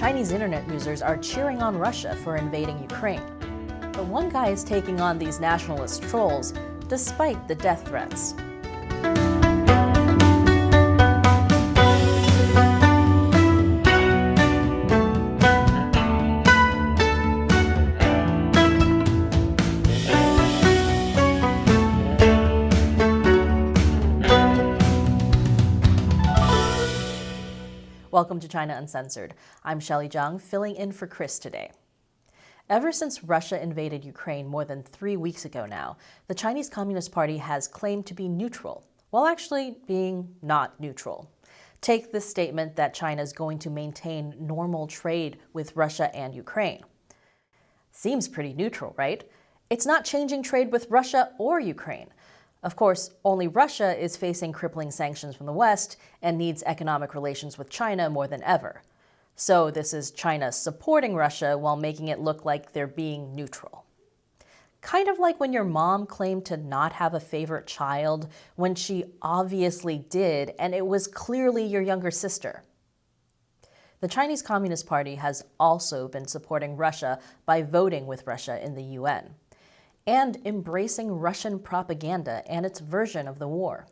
Chinese internet users are cheering on Russia for invading Ukraine. But one guy is taking on these nationalist trolls despite the death threats. Welcome to China Uncensored. I'm Shelley Zhang, filling in for Chris today. Ever since Russia invaded Ukraine more than 3 weeks ago now, the Chinese Communist Party has claimed to be neutral, while actually being not neutral. Take the statement that China is going to maintain normal trade with Russia and Ukraine. Seems pretty neutral, right? It's not changing trade with Russia or Ukraine. Of course, only Russia is facing crippling sanctions from the West and needs economic relations with China more than ever. So this is China supporting Russia while making it look like they're being neutral. Kind of like when your mom claimed to not have a favorite child when she obviously did, and it was clearly your younger sister. The Chinese Communist Party has also been supporting Russia by voting with Russia in the UN. And embracing Russian propaganda and its version of the war.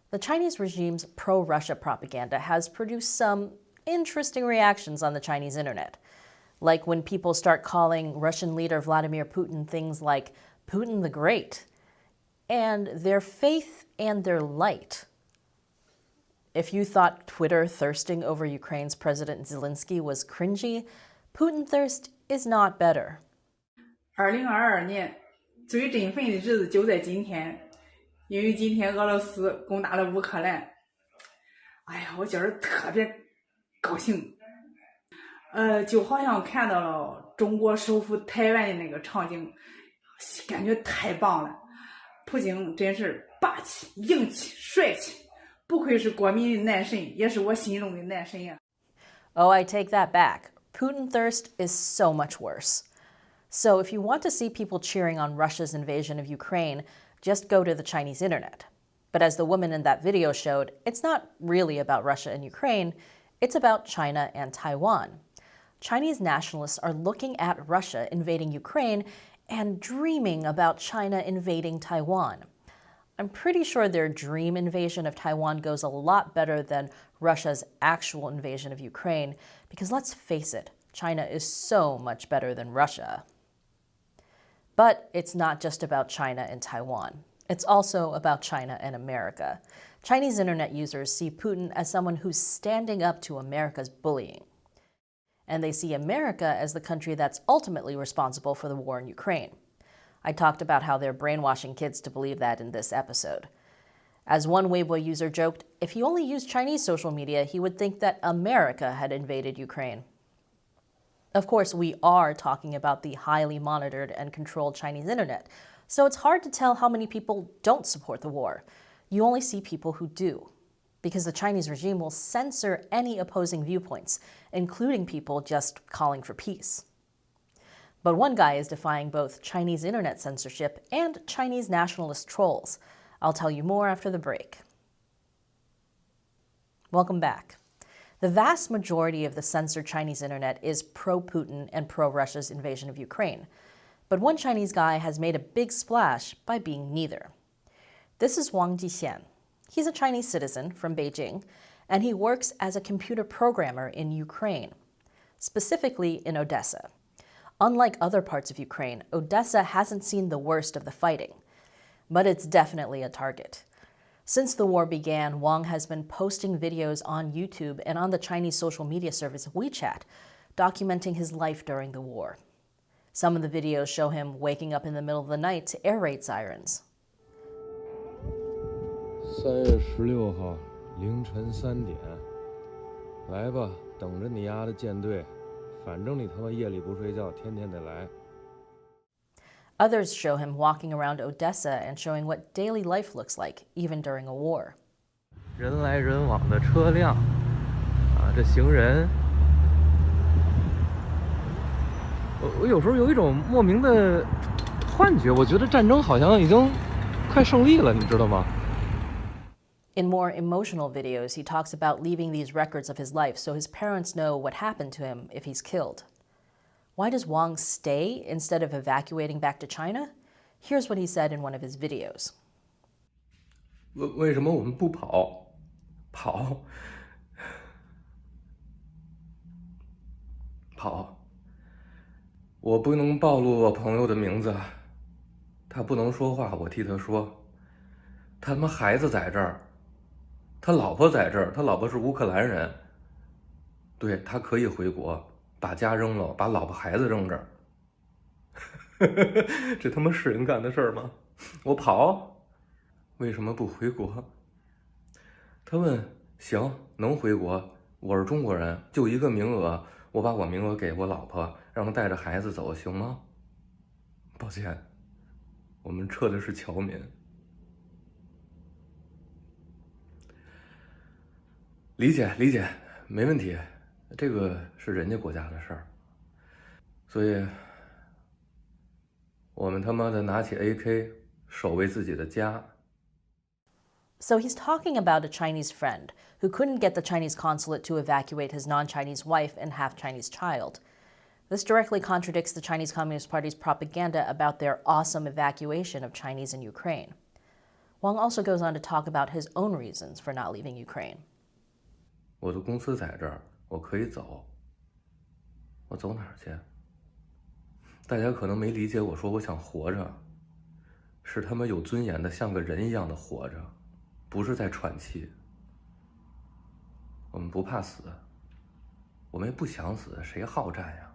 The Chinese regime's pro-Russia propaganda has produced some interesting reactions on the Chinese internet, like when people start calling Russian leader Vladimir Putin things like Putin the Great, and their faith and their light. If you thought Twitter thirsting over Ukraine's President Zelensky was cringy, Putin thirst is not better. 2022年最振奋的日子就在今天，因为今天俄罗斯攻打了乌克兰。哎呀，我今儿特别高兴，就好像看到了中国收复台湾的那个场景，感觉太棒了。普京真是霸气、硬气、帅气，不愧是国民的男神，也是我心中的男神呀。Oh, I take that back. Putin thirst is so much worse. So if you want to see people cheering on Russia's invasion of Ukraine, just go to the Chinese internet. But as the woman in that video showed, it's not really about Russia and Ukraine, it's about China and Taiwan. Chinese nationalists are looking at Russia invading Ukraine and dreaming about China invading Taiwan. I'm pretty sure their dream invasion of Taiwan goes a lot better than Russia's actual invasion of Ukraine, because let's face it, China is so much better than Russia. But it's not just about China and Taiwan. It's also about China and America. Chinese internet users see Putin as someone who's standing up to America's bullying. And they see America as the country that's ultimately responsible for the war in Ukraine. I talked about how they're brainwashing kids to believe that in this episode. As one Weibo user joked, if he only used Chinese social media, he would think that America had invaded Ukraine. Of course, we are talking about the highly monitored and controlled Chinese internet, so it's hard to tell how many people don't support the war. You only see people who do, because the Chinese regime will censor any opposing viewpoints, including people just calling for peace. But one guy is defying both Chinese internet censorship and Chinese nationalist trolls. I'll tell you more after the break. Welcome back. The vast majority of the censored Chinese internet is pro-Putin and pro-Russia's invasion of Ukraine. But one Chinese guy has made a big splash by being neither. This is Wang Jixian. He's a Chinese citizen from Beijing, and he works as a computer programmer in Ukraine, specifically in Odessa. Unlike other parts of Ukraine, Odessa hasn't seen the worst of the fighting, but it's definitely a target. Since the war began, Wang has been posting videos on YouTube and on the Chinese social media service WeChat, documenting his life during the war. Some of the videos show him waking up in the middle of the night to air raid sirens. 3月16号凌晨3点，来吧，等着你丫的舰队，反正你他妈夜里不睡觉，天天得来。 Others show him walking around Odessa and showing what daily life looks like, even during a war. 人来人往的车辆，这行人，我有时候有一种莫名的幻觉，我觉得战争好像已经快胜利了，你知道吗？ In more emotional videos, he talks about leaving these records of his life so his parents know what happened to him if he's killed. Why does Wang stay instead of evacuating back to China? Here's what he said in one of his videos. 为什么我们不跑？我不能暴露我朋友的名字，他不能说话，我替他说。他妈孩子在这儿，他老婆在这儿，他老婆是乌克兰人。对，他可以回国，把家扔了，把老婆孩子扔这儿。这他妈是人干的事儿吗？我跑，为什么不回国？他问：行，能回国，我是中国人，就一个名额，我把我名额给我老婆，让她带着孩子走，行吗？抱歉，我们撤的是侨民。理解，没问题，这个是人家国家的事儿，所以我们他妈的拿起 AK 守卫自己的家。So he's talking about a Chinese friend who couldn't get the Chinese consulate to evacuate his non-Chinese wife and half-Chinese child. This directly contradicts the Chinese Communist Party's propaganda about their awesome evacuation of Chinese in Ukraine. Wang also goes on to talk about his own reasons for not leaving Ukraine. 我的公司在这儿，我可以走。我走哪儿去？大家可能没理解我说我想活着，是他妈有尊严的，像个人一样的活着，不是在喘气。我们不怕死，我们也不想死，谁好战呀？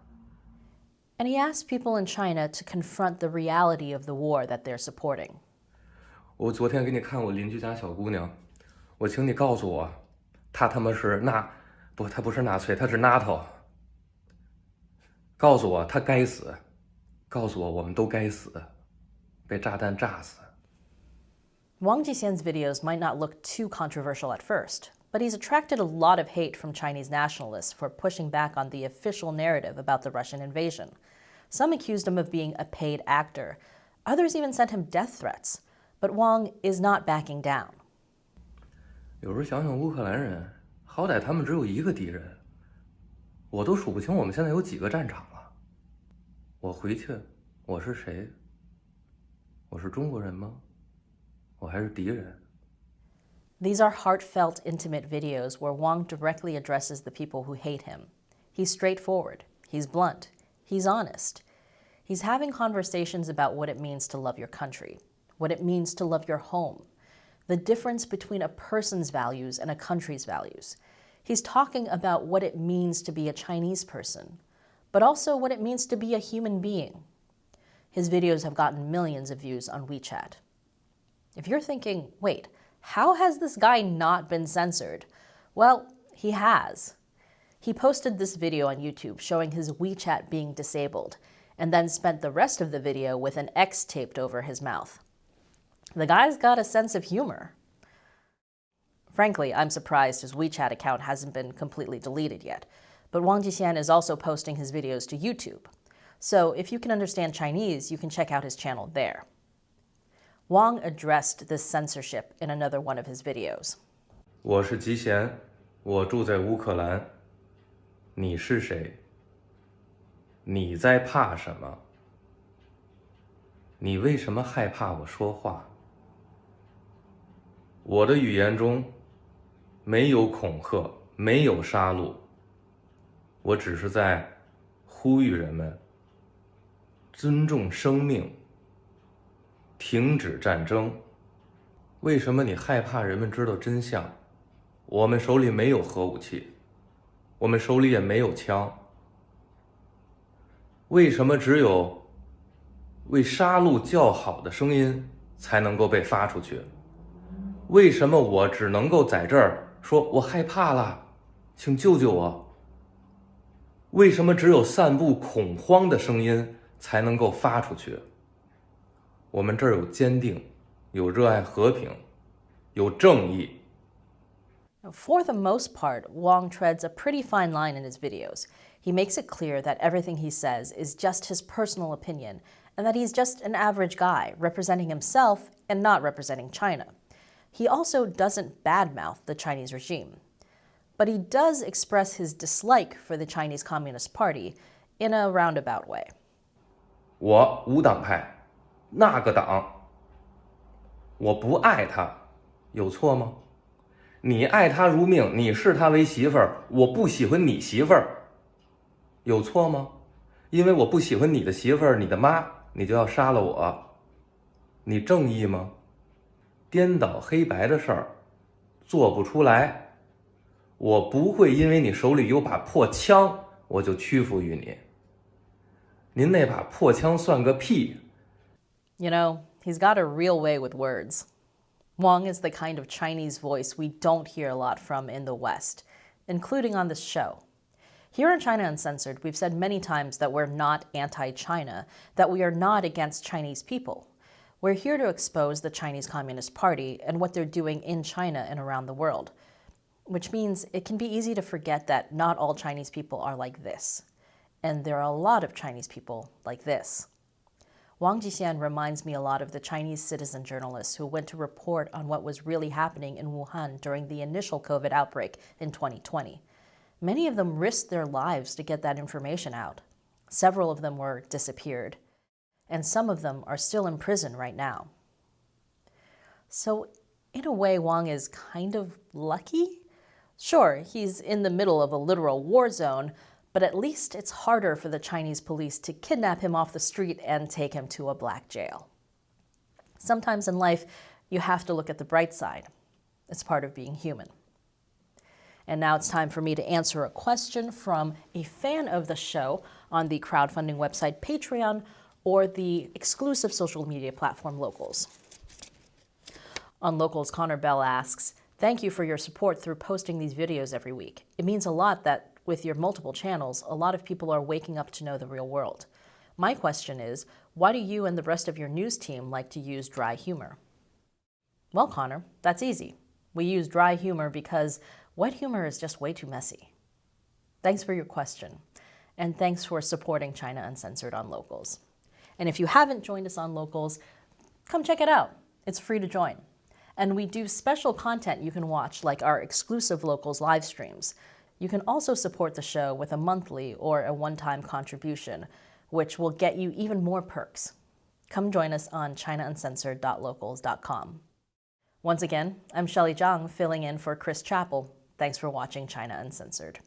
And he asked people in China to confront the reality of the war that they're supporting. 我昨天给你看我邻居家小姑娘，我请你告诉我，她他妈是她不是纳粹，她是 NATO。告诉我她该死，告诉我我们都该死，被炸弹炸死。 Wang Jixian's videos might not look too controversial at first, but he's attracted a lot of hate from Chinese nationalists for pushing back on the official narrative about the Russian invasion. Some accused him of being a paid actor. Others even sent him death threats. But Wang is not backing down. 有时候想想乌克兰人，好歹他们只有一个敌人，我都数不清我们现在有几个战场了。我回去，我是谁？我是中国人吗？我还是敌人？ These are heartfelt, intimate videos where Wang directly addresses the people who hate him. He's straightforward, he's blunt, he's honest. He's having conversations about what it means to love your country, what it means to love your home, the difference between a person's values and a country's values. He's talking about what it means to be a Chinese person, but also what it means to be a human being. His videos have gotten millions of views on WeChat. If you're thinking, wait, how has this guy not been censored? Well, he has. He posted this video on YouTube showing his WeChat being disabled, and then spent the rest of the video with an X taped over his mouth. The guy's got a sense of humor. Frankly, I'm surprised his WeChat account hasn't been completely deleted yet, but Wang Jixian is also posting his videos to YouTube. So if you can understand Chinese, you can check out his channel there. Wang addressed this censorship in another one of his videos. 我是吉贤，我住在乌克兰。你是谁？你在怕什么？你为什么害怕我说话？我的语言中没有恐吓，没有杀戮，我只是在呼吁人们尊重生命，停止战争。为什么你害怕人们知道真相？我们手里没有核武器，我们手里也没有枪。为什么只有为杀戮叫好的声音才能够被发出去？为什么我只能够在这儿说我害怕了，请救救我？为什么只有散布恐慌的声音才能够发出去？我们这儿有坚定，有热爱和平，有正义。For the most part, Wang treads a pretty fine line in his videos. He makes it clear that everything he says is just his personal opinion, and that he's just an average guy, representing himself and not representing China. He also doesn't badmouth the Chinese regime, but he does express his dislike for the Chinese Communist Party in a roundabout way. 我无党派，那个党，我不爱他，有错吗？你爱他如命，你视他为媳妇儿，我不喜欢你媳妇儿，有错吗？因为我不喜欢你的媳妇儿，你的妈，你就要杀了我，你正义吗？颠倒黑白的事儿做不出来，我不会因为你手里有把破枪，我就屈服于你。您那把破枪算个屁！ You know, he's got a real way with words. Wang is the kind of Chinese voice we don't hear a lot from in the West, including on this show. Here on China Uncensored, we've said many times that we're not anti-China, that we are not against Chinese people. We're here to expose the Chinese Communist Party and what they're doing in China and around the world, which means it can be easy to forget that not all Chinese people are like this. And there are a lot of Chinese people like this. Wang Jixian reminds me a lot of the Chinese citizen journalists who went to report on what was really happening in Wuhan during the initial COVID outbreak in 2020. Many of them risked their lives to get that information out. Several of them were disappeared, and some of them are still in prison right now. So, in a way, Wang is kind of lucky. Sure, he's in the middle of a literal war zone, but at least it's harder for the Chinese police to kidnap him off the street and take him to a black jail. Sometimes in life, you have to look at the bright side. It's part of being human. And now it's time for me to answer a question from a fan of the show on the crowdfunding website Patreon or the exclusive social media platform Locals. On Locals, Connor Bell asks, "Thank you for your support through posting these videos every week. It means a lot that with your multiple channels, a lot of people are waking up to know the real world. My question is, why do you and the rest of your news team like to use dry humor?" Well, Connor, that's easy. We use dry humor because wet humor is just way too messy. Thanks for your question, and thanks for supporting China Uncensored on Locals. And if you haven't joined us on Locals, come check it out. It's free to join. And we do special content you can watch, like our exclusive Locals live streams. You can also support the show with a monthly or a one-time contribution, which will get you even more perks. Come join us on ChinaUncensored.locals.com. Once again, I'm Shelley Zhang, filling in for Chris Chappell. Thanks for watching China Uncensored.